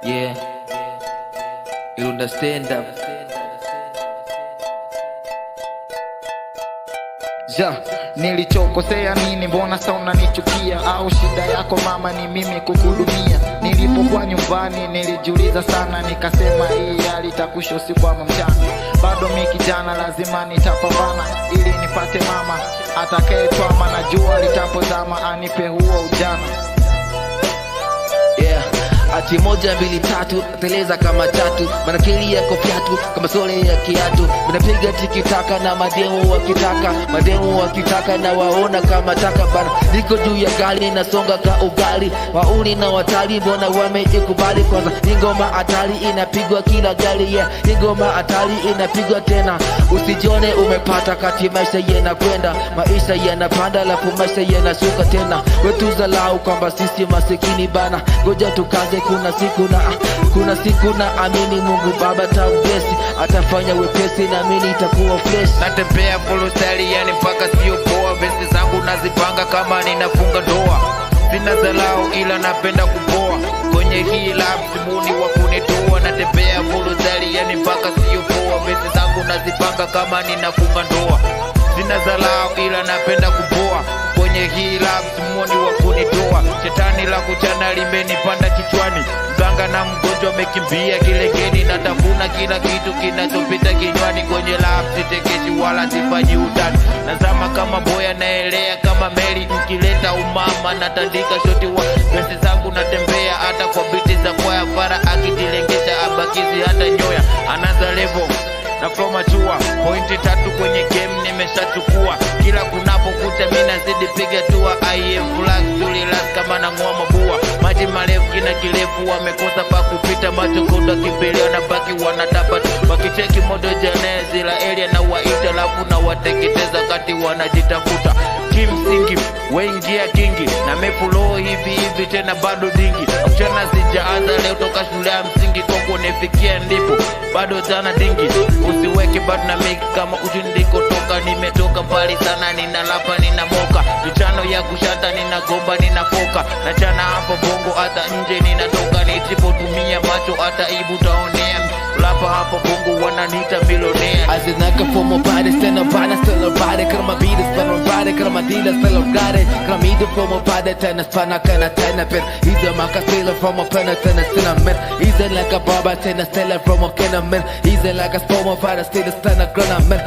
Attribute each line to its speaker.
Speaker 1: Yeah, you understand that?
Speaker 2: Nilichokosea nini? Mbona sasa unanichukia? Au shida yako mama ni mimi kukuhudumia? Nilipokuwa nyumbani nilijiuliza sana, nikasema hii hali itakusha usiku ama mchana. Bado mimi kijana, lazima nitapambana ili nipate mama atakayetwama na jua litapozama, anipe huo ujana.
Speaker 1: Yeah, ati moja mbili tatu teleza kama tatu, manakili yako pyatu kama sole ya kiatu. Minapiga tikitaka na mademu wakitaka na waona kama taka bana. Niko juu ya gari nasonga ka ugali, wauni na watali mbona wameikubali. Kwanza ingoma hatari inapigwa kila gari, yeah, ingoma hatari inapigwa tena. Usijione umepata kati maisha yanakwenda, maisha yanapanda lafu maisha yanashuka tena. Wetu zalau kwamba sisi masikini bana, ngoja tukaze, kuna siku na amini Mungu Baba tablesi, atafanya wepesi na amini itakuwa fresh.
Speaker 3: Natembea full style yani mpaka sio poa, vesti zangu nazipanga kama ninafunga ndoa. Sina zalau ila napenda kupoa, kwenye hii lab simuni wa kunitoa. Natembea full style yani mpaka sio poa, vesti zangu nazipanga kama ninafunga ndoa. Sina zalau ila napenda kupoa, kwenye hii lab simuni wa kunitoa. Shetani la kuchana limenipanda kichwani, mganga na mgonjwa mekimbia kilengeni. Natafuna kila kitu kinachopita kinywani, kwenye lab sitekeshi wala sifanyi utani. Nazama kama boya naelea kama meli, nikileta umama natandika shoti wa vesi zangu. Natembea hata kwa biti za kwaya, fara akijilengesha abakizi hata nyoya. Anaza level na flow machua, pointi 3 kwenye game nimeshachukua. Kila kunapokucha mimi nazidi piga tua. I am flag tulilas kama na ngoma bua, maji marefu kina kirefu wamekosa pa kupita. Macho kodo kipeleo na baki wanatapa, wakicheki modo jane zila area na waita, lafu na wateketeza kati wanajitafuta. Kimsingi wengia kingi na mefulo hivi tena bado dingi. Mchana sijaanza leo toka shule ya msingi, koko nefikia ndipo bado jana dingi. Usiweke bado na make kama ujindiko toka, nimetoka mbali sana, ninalapa ninamoka. Michano ya kushata ninagomba ninafoka, na chana hapo bongo hata nje ninatoka. Nisipotumia macho hata ibu taonea, lapa hapo bongo wananiita milionea.
Speaker 1: Azinaka for my body, stand up body, still a body. Kama beat is for my body, kama dealer still a body. Kama mido for my body, tena spana kana tena pet. He's a maka stealer from a pen, tena still a man. He's like a baba, tena stealer from a can man. He's like a spoma fighter, still a stand a gun man.